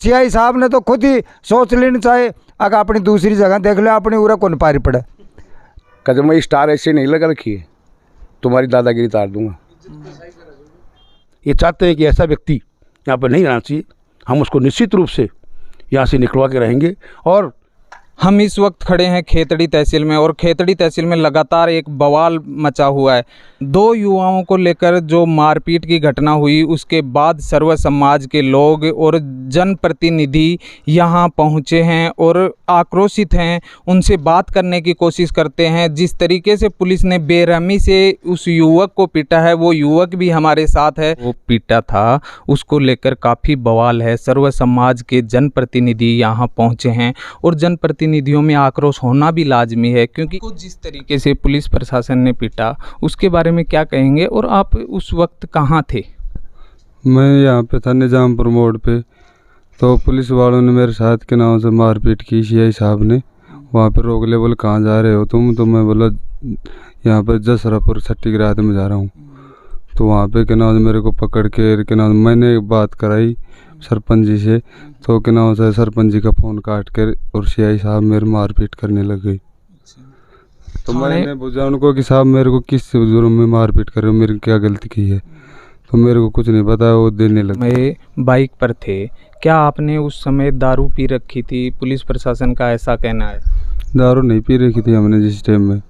CI साहब ने तो खुद ही सोच लेनी चाहिए, अगर अपनी दूसरी जगह देख लो, अपनी उरा कौन पारी पड़े। कदम में स्टार ऐसे नहीं लगा रखी है, तुम्हारी दादागिरी तार दूंगा। ये चाहते हैं कि ऐसा व्यक्ति यहाँ पर नहीं रहना चाहिए, हम उसको निश्चित रूप से यहाँ से निकलवा के रहेंगे। और हम इस वक्त खड़े हैं खेतड़ी तहसील में, और खेतड़ी तहसील में लगातार एक बवाल मचा हुआ है। 2 युवाओं को लेकर जो मारपीट की घटना हुई, उसके बाद सर्व समाज के लोग और जनप्रतिनिधि यहाँ पहुँचे हैं और आक्रोशित हैं, उनसे बात करने की कोशिश करते हैं। जिस तरीके से पुलिस ने बेरहमी से उस युवक को पीटा है, वो युवक भी हमारे साथ है, वो पीटा था, उसको लेकर काफ़ी बवाल है। सर्व समाज के जनप्रतिनिधि यहाँ पहुँचे हैं और जनप्रतिनिधियों में आक्रोश होना भी लाजमी है, क्योंकि जिस तरीके से पुलिस प्रशासन ने पीटा उसके बारे में क्या कहेंगे। और आप उस वक्त कहाँ थे? मैं यहाँ पे था निजामपुर मोड़ पे, तो पुलिस वालों ने मेरे साथ के नाम से मारपीट की। सीआई साहब ने वहाँ पे रोक ले, बोले कहाँ जा रहे हो तुम? तो मैं बोला यहाँ पर जसरापुर छठी रात में जा रहा हूँ। तो वहाँ पे के नाम मेरे को पकड़ के नाम मैंने बात कराई सरपंच जी से, तो के नाम से सरपंच जी का फ़ोन काट कर और सीआई साहब मेरे मारपीट करने लग गई। तो मैंने पूछा उनको कि साहब मेरे को किस जुर्म में मारपीट कर रहे हो, मेरी क्या गलती की है? तो मेरे को कुछ नहीं पता, वो देने लगे। मैं बाइक पर थे, क्या आपने उस समय दारू पी रखी थी? पुलिस प्रशासन का ऐसा कहना है। दारू नहीं पी रखी थी हमने जिस टाइम में,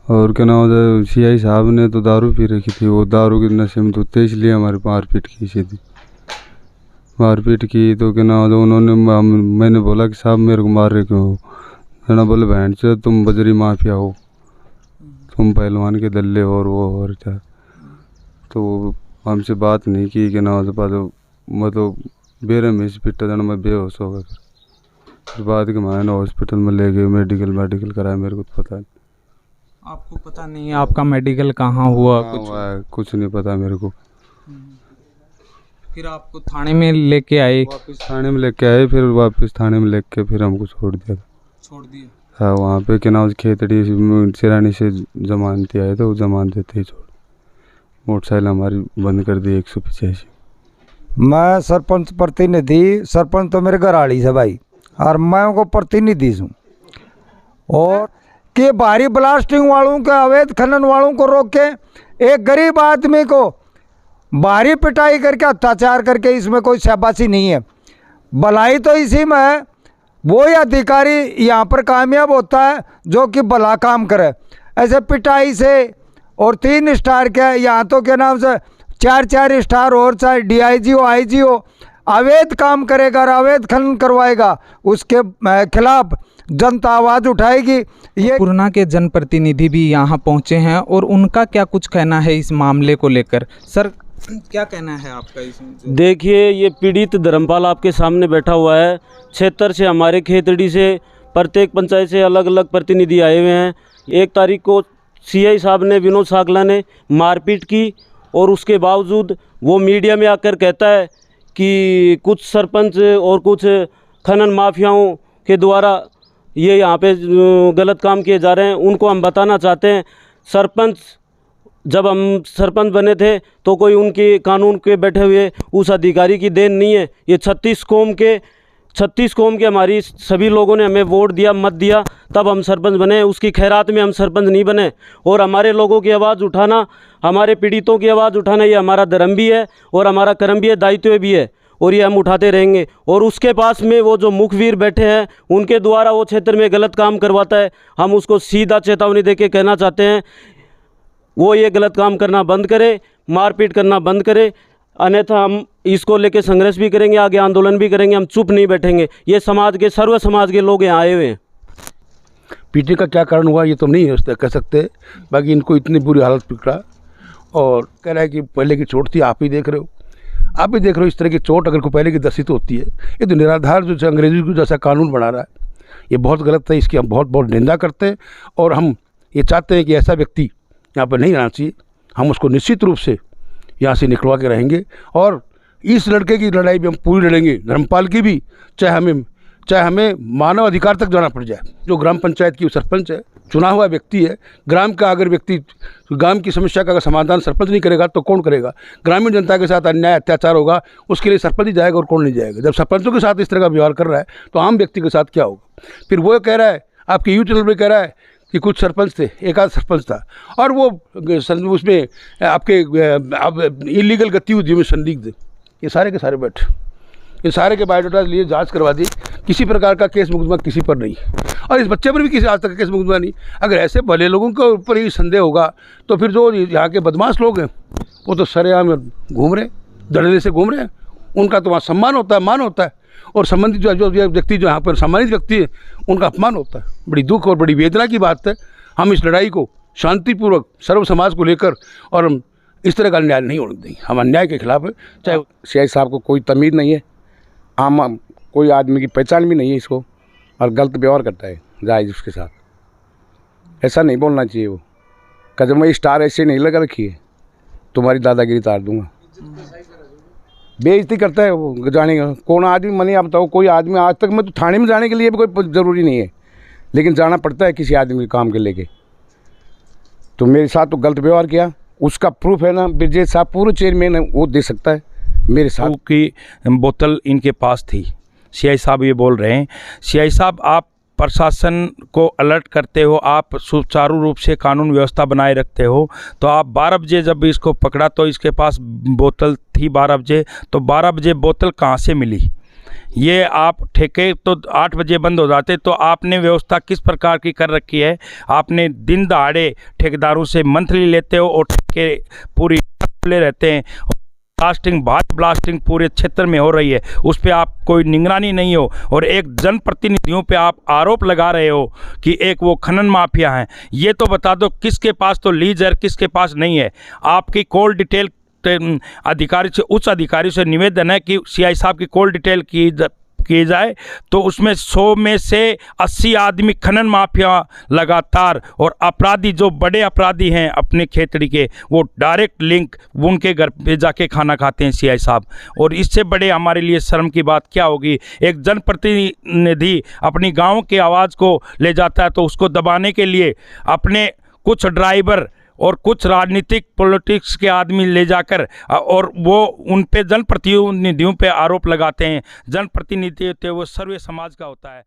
और क्या नाम है सीआई साहब ने तो दारू पी रखी थी। वो दारू के नशे में तो इसलिए हमारे मारपीट की सीधी मारपीट की। तो क्या नाम उन्होंने मैंने बोला कि साहब मेरे को मार रहे क्यों हो? जना बोले बहन से तुम बजरी माफिया हो, तुम पहलवान के दल्ले हो और वो और क्या। तो हमसे बात नहीं की कि ना मतलब बेरहमी से पिटा जना मैं बेहोश हो गया। फिर बाद के मैंने हॉस्पिटल में ले गए, मेडिकल कराया, मेरे को तो पता नहीं। आपको पता नहीं है आपका मेडिकल कहाँ हुआ? कुछ नहीं पता मेरे को। फिर आपको थाने में लेके आए? वापस थाने में लेके आए, फिर वापस थाने में लेके फिर हमको छोड़ दिया। हाँ, वहाँ पे क्या नाम खेतड़ी चिरानी से जमानती आए तो जमान देते ही छोड़। मोटरसाइकिल हमारी बंद कर दी 185। मैं सरपंच प्रतिनिधि, सरपंच तो मेरे घराड़ी से भाई, और मैं उनको प्रतिनिधि हूँ। और कि भारी ब्लास्टिंग वालों के, अवैध खनन वालों को रोक के एक गरीब आदमी को भारी पिटाई करके अत्याचार करके, इसमें कोई शाबाशी नहीं है। भलाई तो इसी में है, वही अधिकारी यहाँ पर कामयाब होता है जो कि भला काम करे। ऐसे पिटाई से और 3 स्टार के, यहाँ तो क्या नाम से 4 स्टार, और चाहे डीआईजी हो आईजी हो, अवैध काम करेगा और अवैध खनन करवाएगा, उसके खिलाफ जनता आवाज़ उठाएगी। ये पुरना के जनप्रतिनिधि भी यहाँ पहुँचे हैं और उनका क्या कुछ कहना है इस मामले को लेकर? सर, क्या कहना है आपका इसमें? देखिए, ये पीड़ित धर्मपाल आपके सामने बैठा हुआ है। क्षेत्र से, हमारे खेतड़ी से, प्रत्येक पंचायत से अलग अलग प्रतिनिधि आए हुए हैं। 1 तारीख को सीआई साहब ने, विनोद सागला ने मारपीट की, और उसके बावजूद वो मीडिया में आकर कहता है कि कुछ सरपंच और कुछ खनन माफियाओं के द्वारा ये यहाँ पे गलत काम किए जा रहे हैं। उनको हम बताना चाहते हैं, सरपंच जब हम सरपंच बने थे तो कोई उनके कानून के बैठे हुए उस अधिकारी की देन नहीं है। ये 36 कौम के हमारी सभी लोगों ने हमें वोट दिया, मत दिया, तब हम सरपंच बने। उसकी खैरात में हम सरपंच नहीं बने। और हमारे लोगों की आवाज़ उठाना, हमारे पीड़ितों की आवाज़ उठाना, ये हमारा धर्म भी है और हमारा कर्म भी है, दायित्व भी है, और ये हम उठाते रहेंगे। और उसके पास में वो जो मुखवीर बैठे हैं, उनके द्वारा वो क्षेत्र में गलत काम करवाता है। हम उसको सीधा चेतावनी देके कहना चाहते हैं, वो ये गलत काम करना बंद करे, मारपीट करना बंद करे, अन्यथा हम इसको लेके संघर्ष भी करेंगे, आगे आंदोलन भी करेंगे। हम चुप नहीं बैठेंगे। ये समाज के, सर्व समाज के लोग यहाँ आए हुए हैं। पीटने का क्या कारण हुआ ये तो नहीं कह सकते, बाकी इनको इतनी बुरी हालत पकड़ा और कह रहा है कि पहले की चोट थी, आप ही देख रहे हो। आप भी देख रहे हो इस तरह की चोट अगर कोई पहले की दसित होती है, ये तो निराधार जो अंग्रेजी को जैसा कानून बना रहा है, ये बहुत गलत है। इसकी हम बहुत बहुत निंदा करते हैं और हम ये चाहते हैं कि ऐसा व्यक्ति यहाँ पर नहीं रहना चाहिए। हम उसको निश्चित रूप से यहाँ से निकलवा के रहेंगे और इस लड़के की लड़ाई भी हम पूरी लड़ेंगे, धर्मपाल की भी, चाहे हमें मानव अधिकार तक जाना पड़ जाए। जो ग्राम पंचायत की सरपंच है चुना हुआ व्यक्ति है। ग्राम का अगर व्यक्ति ग्राम की समस्या का अगर समाधान सरपंच नहीं करेगा तो कौन करेगा? ग्रामीण जनता के साथ अन्याय अत्याचार होगा, उसके लिए सरपंच ही जाएगा और कौन नहीं जाएगा? जब सरपंचों के साथ इस तरह का व्यवहार कर रहा है तो आम व्यक्ति के साथ क्या होगा? फिर वो कह रहा है, आपके यूट्यूब चैनल पर कह रहा है कि कुछ सरपंच थे, एक आध सरपंच था, और वो उसमें आपके इलीगल गतिविधियों में संदिग्ध, ये सारे के सारे बैठे, ये सारे के बायोडाटा लिए जांच करवा दी, किसी प्रकार का केस मुकदमा किसी पर नहीं, और इस बच्चे पर भी किसी आज तक केस मुकदमा नहीं। अगर ऐसे भले लोगों के ऊपर ही संदेह होगा तो फिर जो यहाँ के बदमाश लोग हैं वो तो सरेआम घूम रहे, धड़ल्ले से घूम रहे हैं। उनका तो वहाँ सम्मान होता है, मान होता है, और संबंधित जो व्यक्ति जो यहाँ पर सम्मानित व्यक्ति है उनका अपमान होता है। बड़ी दुख और बड़ी वेदना की बात है। हम इस लड़ाई को शांतिपूर्वक सर्व समाज को लेकर, और हम इस तरह का अन्याय नहीं होने देंगे। हम अन्याय के खिलाफ है। चाहे सीआई साहब को कोई तमीज़ नहीं है, आम कोई आदमी की पहचान भी नहीं है इसको, और गलत व्यवहार करता है जायज़ उसके साथ। ऐसा नहीं बोलना चाहिए। वो कदम में स्टार ऐसे नहीं लगा रखी है, तुम्हारी दादागिरी तार दूंगा। बेइज्जती करता है वो, जाने का कौन आदमी मनी आप बताओ। कोई आदमी आज तक मैं तो थाने में जाने के लिए भी कोई ज़रूरी नहीं है, लेकिन जाना पड़ता है किसी आदमी के काम के लेके। तो मेरे साथ तो गलत व्यवहार किया, उसका प्रूफ है ना ब्रजेश साहब, पूरे चेयरमैन है, वो दे सकता है मेरे साथ। की बोतल इनके पास थी। सीआई साहब ये बोल रहे हैं। सीआई साहब, आप प्रशासन को अलर्ट करते हो, आप सुचारू रूप से कानून व्यवस्था बनाए रखते हो, तो आप 12 बजे जब इसको पकड़ा तो इसके पास बोतल थी 12 बजे, तो 12 बजे बोतल कहाँ से मिली? ये आप ठेके तो 8 बजे बंद हो जाते, तो आपने व्यवस्था किस प्रकार की कर रखी है? आपने दिन दहाड़े ठेकेदारों से मंथली लेते हो और ठेके पूरी खुले रहते हैं। ब्लास्टिंग पूरे क्षेत्र में हो रही है, उस पर आप कोई निगरानी नहीं हो, और एक जनप्रतिनिधियों पे आप आरोप लगा रहे हो कि एक वो खनन माफिया हैं। ये तो बता दो किसके पास तो लीज है, किसके पास नहीं है। आपकी कॉल डिटेल अधिकारी से, उच्च अधिकारी से निवेदन है कि सीआई साहब की कॉल डिटेल की जाए, तो उसमें 100 में से 80 आदमी खनन माफिया लगातार, और अपराधी जो बड़े अपराधी हैं अपने खेतड़ी के, वो डायरेक्ट लिंक उनके घर पे जाके खाना खाते हैं सीआई साहब। और इससे बड़े हमारे लिए शर्म की बात क्या होगी? एक जनप्रतिनिधि अपनी गांव की आवाज़ को ले जाता है तो उसको दबाने के लिए अपने कुछ ड्राइवर और कुछ राजनीतिक पॉलिटिक्स के आदमी ले जाकर, और वो उन पे जनप्रतिनिधियों पे आरोप लगाते हैं। जनप्रतिनिधि वो सर्वे समाज का होता है।